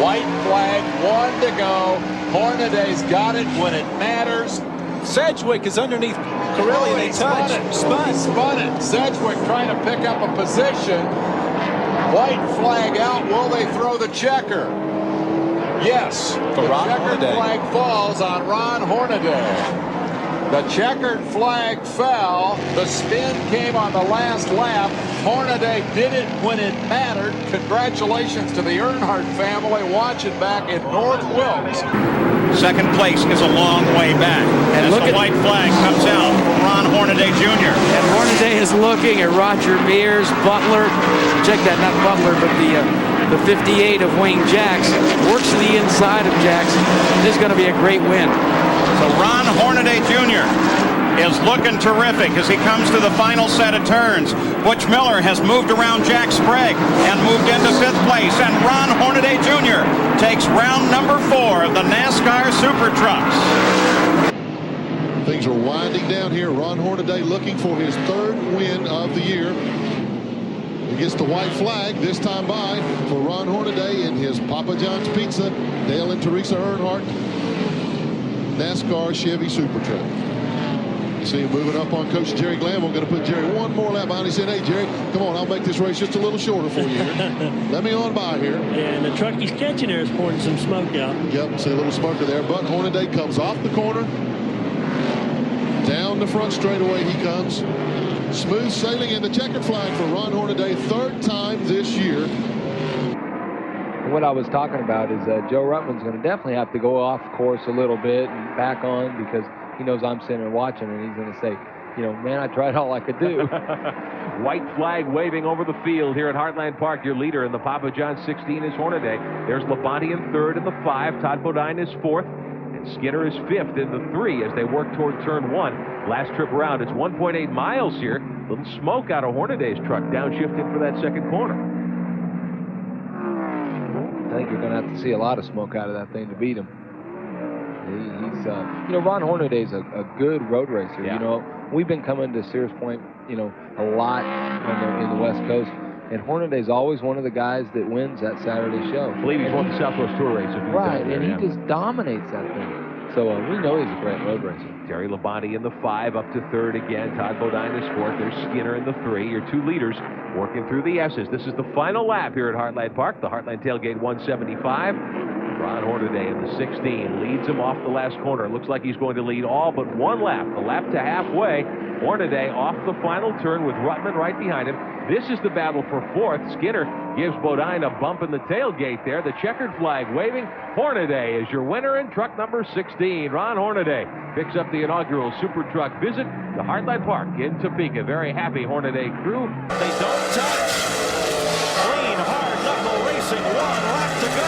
White flag, 1 to go. Hornaday's got it when it matters. Sedgwick is underneath Corelli, and they touch. Spun it. Sedgwick trying to pick up a position. White flag out. Will they throw the checker? Yes. For Ron checkered Hornaday. flag falls on Ron Hornaday. The checkered flag fell. The spin came on the last lap. Hornaday did it when it mattered. Congratulations to the Earnhardt family watching back in North Wilkes. Second place is a long way back. And as the white flag comes out for Ron Hornaday Jr. And Hornaday is looking at Roger Mears, Butler. Check that, not Butler, but the 58 of Wayne Jacks. Works to the inside of Jacks. This is going to be a great win. So Ron Hornaday Jr. is looking terrific as he comes to the final set of turns. Butch Miller has moved around Jack Sprague and moved into 5th place. And Ron Hornaday Jr. takes round number 4 of the NASCAR Super Trucks. Things are winding down here. Ron Hornaday looking for his 3rd win of the year. He gets the white flag this time by for Ron Hornaday in his Papa John's Pizza. Dale and Teresa Earnhardt NASCAR Chevy Super Truck. You see him moving up on Coach Jerry Glam. I'm going to put Jerry one more lap behind. He said, hey, Jerry, come on, I'll make this race just a little shorter for you here. Let me on by here. Yeah, and the truck he's catching there is pouring some smoke out. Yep, see a little smoker there. But Hornaday comes off the corner. Down the front straightaway he comes. Smooth sailing, and the checkered flag for Ron Hornaday, 3rd time this year. What I was talking about is Joe Ruttman's going to definitely have to go off course a little bit and back on, because he knows I'm sitting there watching, and he's going to say, you know, man, I tried all I could do. White flag waving over the field here at Heartland Park. Your leader in the Papa John's 16 is Hornaday. There's Labonte in 3rd in the 5. Todd Bodine is 4th. And Skinner is 5th in the 3 as they work toward turn 1. Last trip around, it's 1.8 miles here. Little smoke out of Hornaday's truck, downshifting for that second corner. I think you're going to have to see a lot of smoke out of that thing to beat him. He's, you know, Ron Hornaday's a good road racer. Yeah. You know, we've been coming to Sears Point, you know, a lot in the West Coast, and Hornaday's always one of the guys that wins that Saturday show. I believe he's won the Southwest Tour race. Right, and he just dominates that thing. So we know he's a great road racer. Terry Labonte in the 5, up to 3rd again. Todd Bodine is 4th. There's Skinner in the 3. Your 2 leaders working through the S's. This is the final lap here at Heartland Park. The Heartland Tailgate 175. Ron Hornaday in the 16 leads him off the last corner. Looks like he's going to lead all but 1 lap. The lap to halfway. Hornaday off the final turn with Ruttman right behind him. This is the battle for 4th. Skinner gives Bodine a bump in the tailgate there. The checkered flag waving. Hornaday is your winner in truck number 16. Ron Hornaday picks up the inaugural Super Truck visit to Heartland Park in Topeka. Very happy Hornaday crew. They don't touch. Clean, hard knuckle racing. 1 lap to go.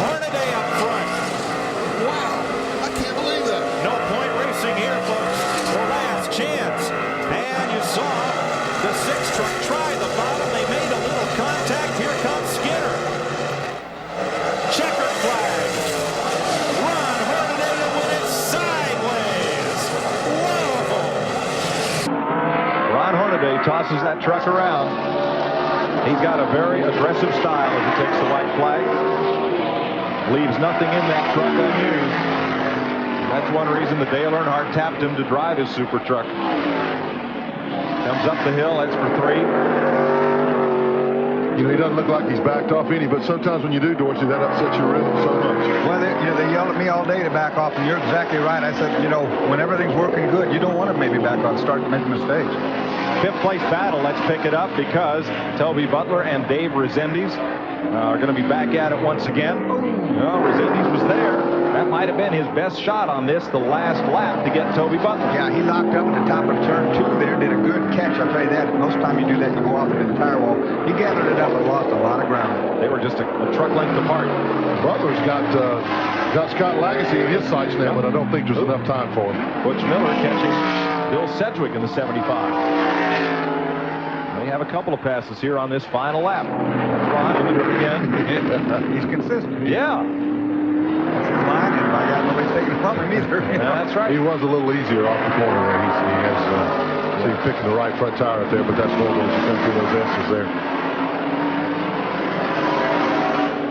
Hornaday up front. Wow, I can't believe that. No point racing here, folks. The last chance. And you saw the 6 truck try the bottom. They made a little contact. Here comes Skinner. Checkered flag. Ron Hornaday to win it sideways. Whoa! Ron Hornaday tosses that truck around. He's got a very aggressive style as he takes the white flag. Leaves nothing in that truck unused. And that's one reason that Dale Earnhardt tapped him to drive his Super Truck. Comes up the hill, that's for 3. You know, he doesn't look like he's backed off any, but sometimes when you do, Dorsey, that upsets your rhythm so much. Well, they yell at me all day to back off, and you're exactly right. I said, you know, when everything's working good, you don't want to maybe back off, start to make mistakes. 5th place battle, let's pick it up because Toby Butler and Dave Resendiz are going to be back at it once again. No, Resendiz was there. That might have been his best shot on this, the last lap to get Toby Butler. Yeah, he locked up at the top of turn 2 there, did a good catch. I'll tell you that. Most time you do that, you go off into the tire wall. He gathered it up and lost a lot of ground. They were just a truck length apart. Butler's got Scott Lagacy in his sights now, but I don't think there's enough time for him. Butch Miller catching Bill Sedgwick in the 75. We have a couple of passes here on this final lap. Ron into it again. He's consistent. Yeah. That's his line, and by God, nobody's taking it from him either. Yeah, that's right. He was a little easier off the corner there. He has see picking the right front tire up there, but that's normal as you come through those S's there.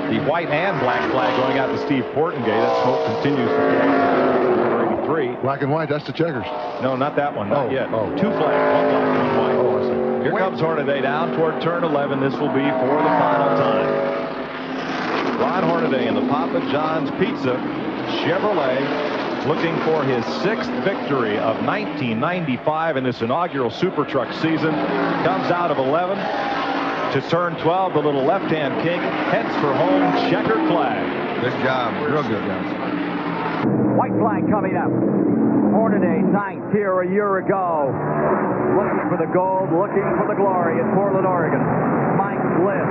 The white and black flag going out to Steve Portengay. That smoke continues to pour. 33. Black and white, that's the checkers. No, not that one. Not yet. Oh. 2 flags. 1 black, 1 white. Oh, I see. Here comes Hornaday down toward turn 11. This will be for the final time. Ron Hornaday in the Papa John's Pizza Chevrolet, looking for his 6th victory of 1995 in this inaugural Super Truck season. Comes out of 11 to turn 12. The little left-hand king heads for home. Checkered flag. Good job. Real good, guys. White flag coming up. Hornaday 9th here a year ago. Looking for the gold, looking for the glory in Portland, Oregon. Mike Bliss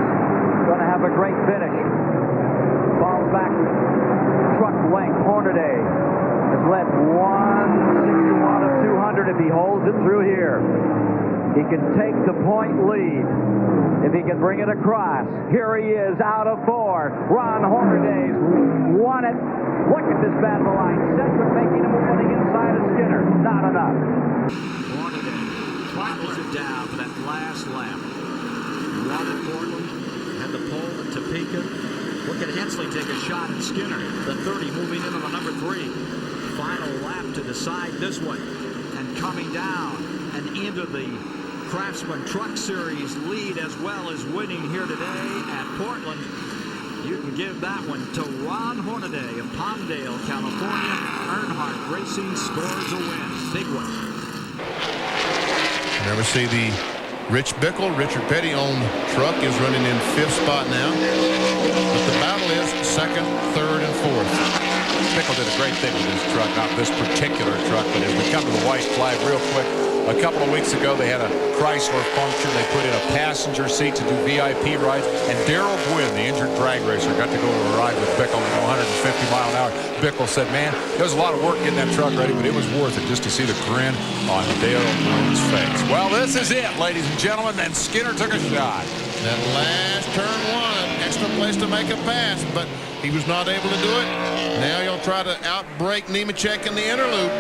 going to have a great finish. Falls back truck length. Hornaday has led 161 of 200 if he holds it through here. He can take the point lead if he can bring it across. Here he is out of 4. Ron Hornaday's won it. Look at this battle line. Sedgwick making a move on the inside of Skinner. Not enough. Hornaday throttles it down for that last lap. Robert Portland had the pole at Topeka. Look at Hensley take a shot at Skinner. The 30 moving in on the number 3. Final lap to decide this one. And coming down and into the Craftsman Truck Series lead, as well as winning here today at Portland. You can give that one to Ron Hornaday of Palmdale, California. Earnhardt Racing scores a win. Big one. Never see the Rich Bickle. Richard Petty-owned truck is running in 5th spot now. But the battle is 2nd, 3rd, and 4th. Bickle did a great thing with this truck, not this particular truck, but as we come to the white flag real quick, a couple of weeks ago they had a Chrysler function. They put in a passenger seat to do VIP rides, and Darrell Gwynn, the injured drag racer, got to go to a ride with Bickle at 150 mile an hour. Bickle said, man, there was a lot of work getting that truck ready, but it was worth it just to see the grin on Dale Gwynn's face. Well, this is it, ladies and gentlemen, and Skinner took a shot. That last turn 1, extra place to make a pass, but he was not able to do it. Now he'll try to outbrake Nemechek in the inner loop.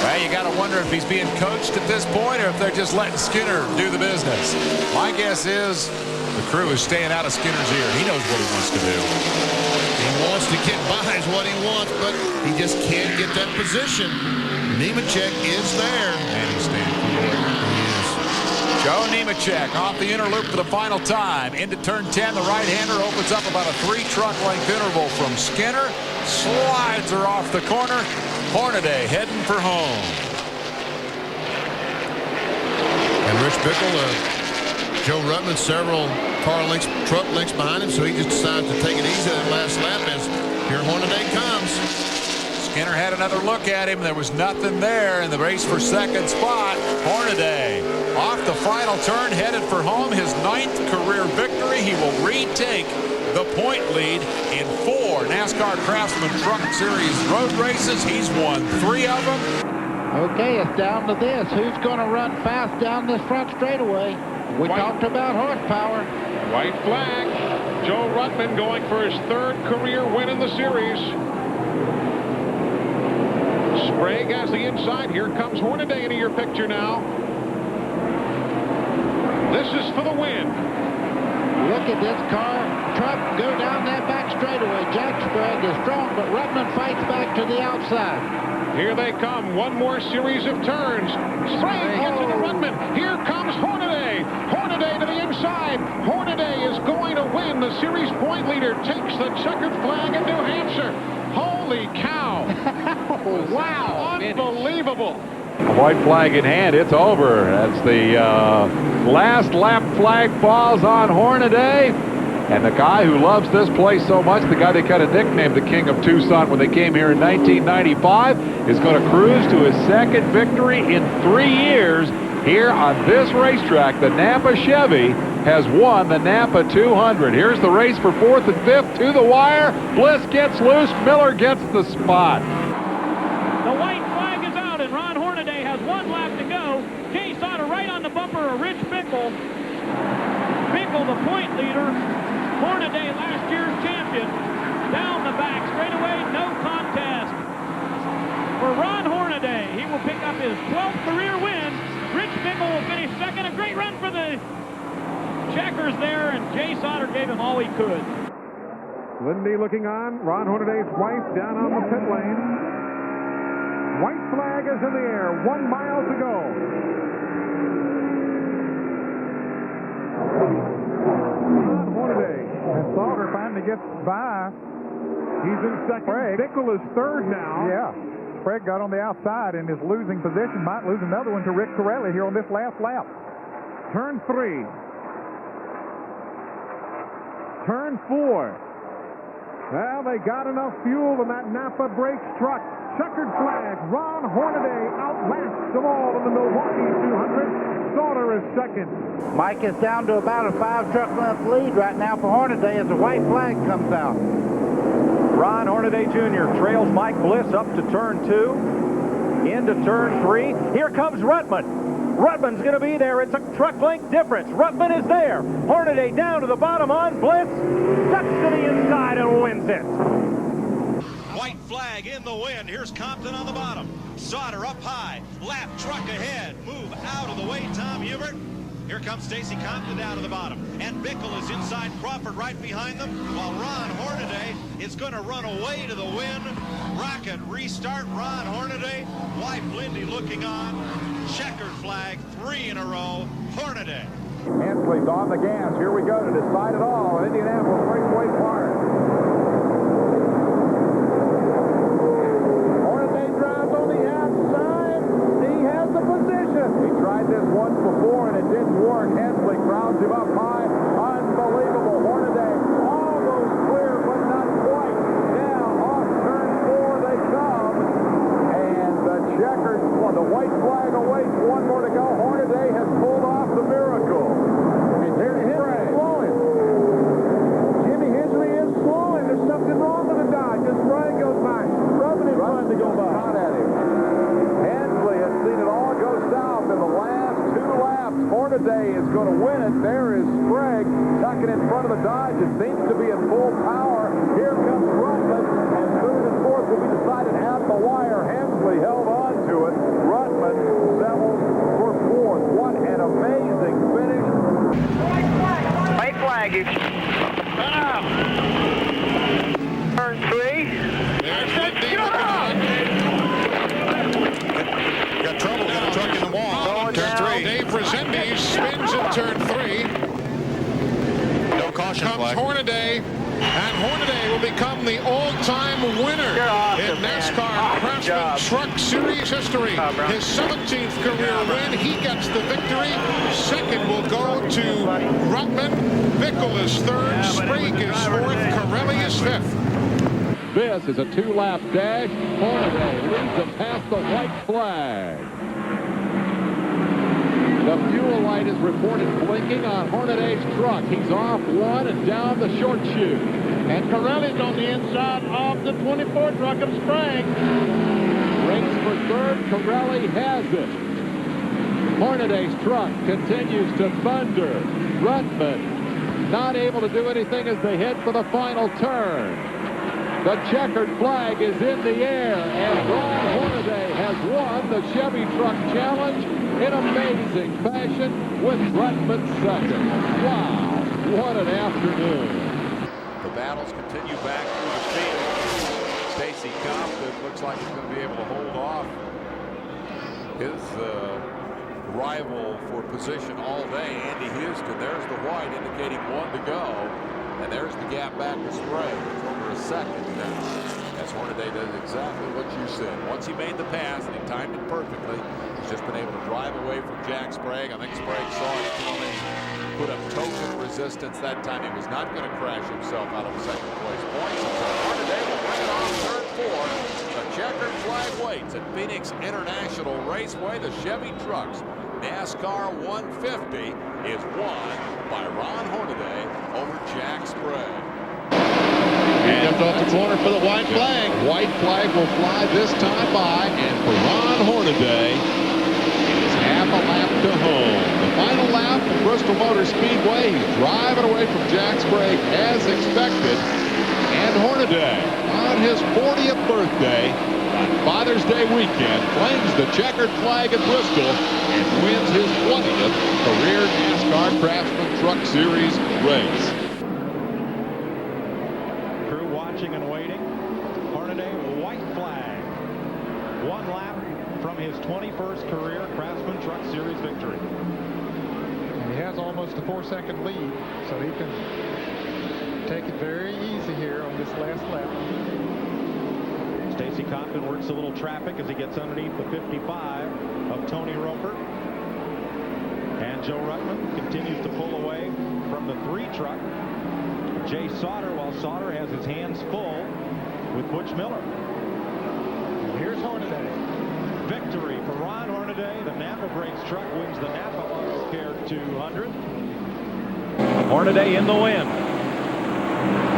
Well, you got to wonder if he's being coached at this point or if they're just letting Skinner do the business. My guess is the crew is staying out of Skinner's ear. He knows what he wants to do. He wants to get by is what he wants, but he just can't get that position. Nemechek is there. And he's staying cool. Yes. Joe Nemechek off the inner loop for the final time. Into turn 10, the right-hander opens up about a 3-truck length interval from Skinner. Slides her off the corner. Hornaday heading for home. And Rich Bickle, Joe Ruttman, several truck lengths behind him, so he just decides to take it easy that last lap as here Hornaday comes. Skinner had another look at him. There was nothing there in the race for 2nd spot. Hornaday off the final turn, headed for home. His 9th career victory. He will retake the point lead in 4 NASCAR Craftsman Truck Series road races. He's won 3 of them. Okay, it's down to this. Who's going to run fast down this front straightaway? We talked about horsepower. White flag. Joe Ruttman going for his 3rd career win in the series. Sprague has the inside. Here comes Hornaday into your picture now. This is for the win. Look at this truck go down that back straightaway. Jack Sprague is strong, but Ruttman fights back to the outside. Here they come. One more series of turns. Sprague gets into Ruttman. Here comes Hornaday. Hornaday to the inside. Hornaday is going to win. The series point leader takes the checkered flag in New Hampshire. Holy cow. Wow. Unbelievable. A white flag in hand. It's over. That's the last lap flag falls on Hornaday. And the guy who loves this place so much, the guy they kind of nicknamed the King of Tucson when they came here in 1995, is going to cruise to his 2nd victory in 3 years here on this racetrack. The Napa Chevy has won the Napa 200. Here's the race for 4th and 5th to the wire. Bliss gets loose. Miller gets the spot. The white flag is out, and Ron Hornaday has 1 lap to go. Case on right on the bumper of Rich Bickle. Bickle, the point leader. Hornaday, last year's champion. Down the back, straightaway, no contest. For Ron Hornaday, he will pick up his 12th career win. Rich Bickle will finish 2nd. A great run for the checkers there, and Jay Sauter gave him all he could. Lindy looking on. Ron Hornaday's wife down on the pit lane. White flag is in the air. 1 mile to go. Ron Hornaday. And Sauter finally gets by. He's in second. Bickle is third now. Yeah. Sprague got on the outside and is losing position. Might lose another one to Rick Corelli here on this last lap. Turn 3. Turn 4. Well, they got enough fuel in that Napa Brakes truck. Checkered flag. Ron Hornaday outlasts them all in the Milwaukee 200. Sauter is second. Mike is down to about a 5-truck length lead right now for Hornaday as the white flag comes out. Ron Hornaday Jr. trails Mike Bliss up to turn 2, into turn 3. Here comes Ruttman. Ruttman's going to be there. It's a truck length difference. Ruttman is there. Hornaday down to the bottom on Bliss. Ducks to the inside and wins it. White flag in the wind. Here's Compton on the bottom. Sauter up high. Lap truck ahead. Move out of the way, Tom Hubert. Here comes Stacy Compton down to the bottom. And Bickle is inside Crawford right behind them, while Ron Hornaday is going to run away to the wind. Rocket restart. Ron Hornaday. Wife Lindy looking on. Checkered flag, 3 in a row. Hornaday. Hensley's on the gas. Here we go to decide it all. Indianapolis Raceway Park. Hornaday drives on the outside. He has the position. He tried this once before and it didn't work. Hensley crowds him up high. Unbelievable. Hornaday almost clear, but not quite. Now off turn 4 they come. And the checkered, the white flag awaits. One more to go. Hornaday has pulled off the miracle. And there's Henry slowing. Jimmy Hensley is slowing. There's something wrong with the Dodge. This Sprague goes by. Rubbing is trying to go by. Not at him. Hensley has seen it all go south in the last 2 laps. Hornaday is going to win it. There is Sprague tucking in front of the Dodge. It seems to be in full power. Here comes Ruttman, and 3rd and 4th will be decided at the wire. Hensley held on to it. Ruttman settles for 4th. What an amazing finish. White flag. Turn 3. There's Lindy looking on. Got trouble. Got a truck in the wall. Turn 3. Dave Resendiz spins in turn 3. No caution flag. Comes Hornaday. And Hornaday will become the all-time winner in NASCAR Craftsman Truck Series history. His 17th career win. He gets the victory. Second will go to Ruttman. Bickle is 3rd. Sprague is 4th. Corelli is 5th. This is a 2-lap dash. Hornaday leads him past the white flag. The fuel light is reported blinking on Hornaday's truck. He's off 1 and down the short chute. And Corelli's on the inside of the 24 truck of Sprague. Race for 3rd. Corelli has it. Hornaday's truck continues to thunder. Ruttman not able to do anything as they head for the final turn. The checkered flag is in the air, and Ron Hornaday has won the Chevy Truck Challenge in amazing fashion with Ruttman second. Wow, what an afternoon. The battles continue back through the field. Stacy Compton looks like he's going to be able to hold off his rival for position all day, Andy Houston. There's the white indicating 1 to go. And there's the gap back to Sprague. It's over a second now. As Hornaday does exactly what you said. Once he made the pass and he timed it perfectly, he's just been able to drive away from Jack Sprague. I think Sprague saw it coming, put up token resistance. That time he was not going to crash himself out of second place points. And so Hornaday will bring it on turn 4. The checkered flag waits at Phoenix International Raceway. The Chevy Trucks NASCAR 150 is won by Ron Hornaday over Jack Sprague. He jumped off the corner for the white flag. White flag will fly this time by, and for Ron Hornaday, it is half a lap to home. The final lap at Bristol Motor Speedway. He's driving away from Jack Sprague as expected. And Hornaday, on his 40th birthday, Father's Day weekend, flames the checkered flag at Bristol and wins his 20th career NASCAR Craftsman Truck Series race. Crew watching and waiting. Hornaday, white flag. 1 lap from his 21st career Craftsman Truck Series victory. And he has almost a 4-second lead, so he can take it very easy here on this last lap. Stacy Compton works a little traffic as he gets underneath the 55 of Tony Roper. And Joe Ruttman continues to pull away from the 3 truck. Jay Sauter, while Sauter has his hands full with Butch Miller. Here's Hornaday. Victory for Ron Hornaday. The Napa Brakes truck wins the Napa Auto Care 200. Hornaday in the win.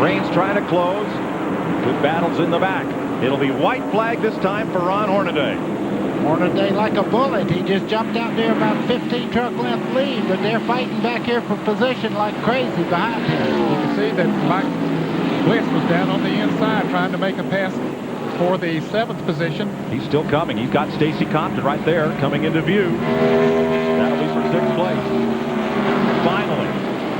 Rains trying to close. Good battles in the back. It'll be white flag this time for Ron Hornaday. Hornaday like a bullet. He just jumped out there about 15 truck length lead, but they're fighting back here for position like crazy behind him. You can see that Mike Bliss was down on the inside trying to make a pass for the 7th position. He's still coming. He's got Stacy Compton right there coming into view. That'll be for 6th place. Finally,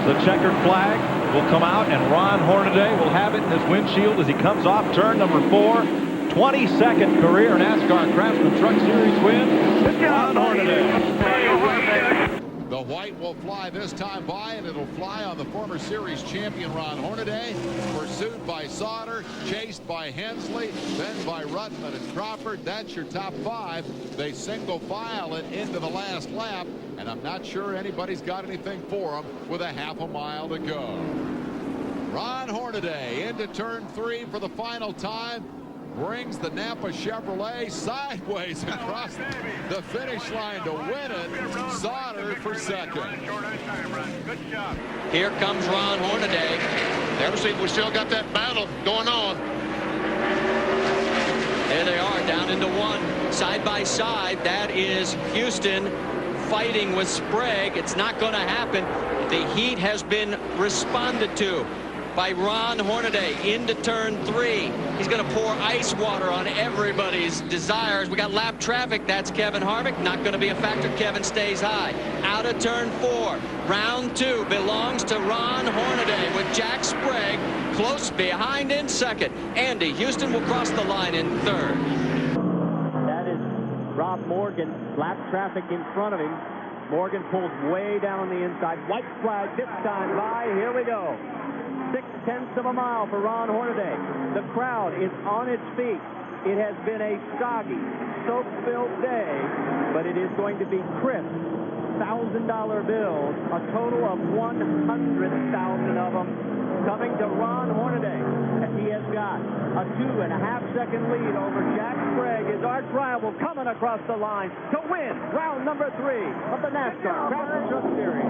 the checkered flag will come out, and Ron Hornaday will have it in his windshield as he comes off turn number 4. 22nd career NASCAR Craftsman Truck Series win. Ron Hornaday. The white will fly this time by, and it'll fly on the former series champion Ron Hornaday, pursued by Sauter, chased by Hensley, then by Ruttman and Crawford. That's your top 5. They single file it into the last lap, and I'm not sure anybody's got anything for them with a half a mile to go. Ron Hornaday into turn 3 for the final time. Brings the Napa Chevrolet sideways across the finish line to win it. Sauter for 2nd. Here comes Ron Hornaday. We still got that battle going on. There they are, down into 1, side by side. That is Houston fighting with Sprague. It's not going to happen. The heat has been responded to by Ron Hornaday into turn 3. He's going to pour ice water on everybody's desires. We got lap traffic. That's Kevin Harvick. Not going to be a factor. Kevin stays high. Out of turn 4. Round 2 belongs to Ron Hornaday with Jack Sprague close behind in 2nd. Andy Houston will cross the line in 3rd. That is Rob Morgan. Lap traffic in front of him. Morgan pulls way down on the inside. White flag this time by. Here we go. 0.6 of a mile for Ron Hornaday. The crowd is on its feet. It has been a soggy, soap-filled day, but it is going to be crisp $1,000 bills, a total of 100,000 of them coming to Ron Hornaday, as he has got a 2.5-second lead over Jack Sprague, his arch rival, coming across the line to win round number 3 of the NASCAR Craftsman Truck Series.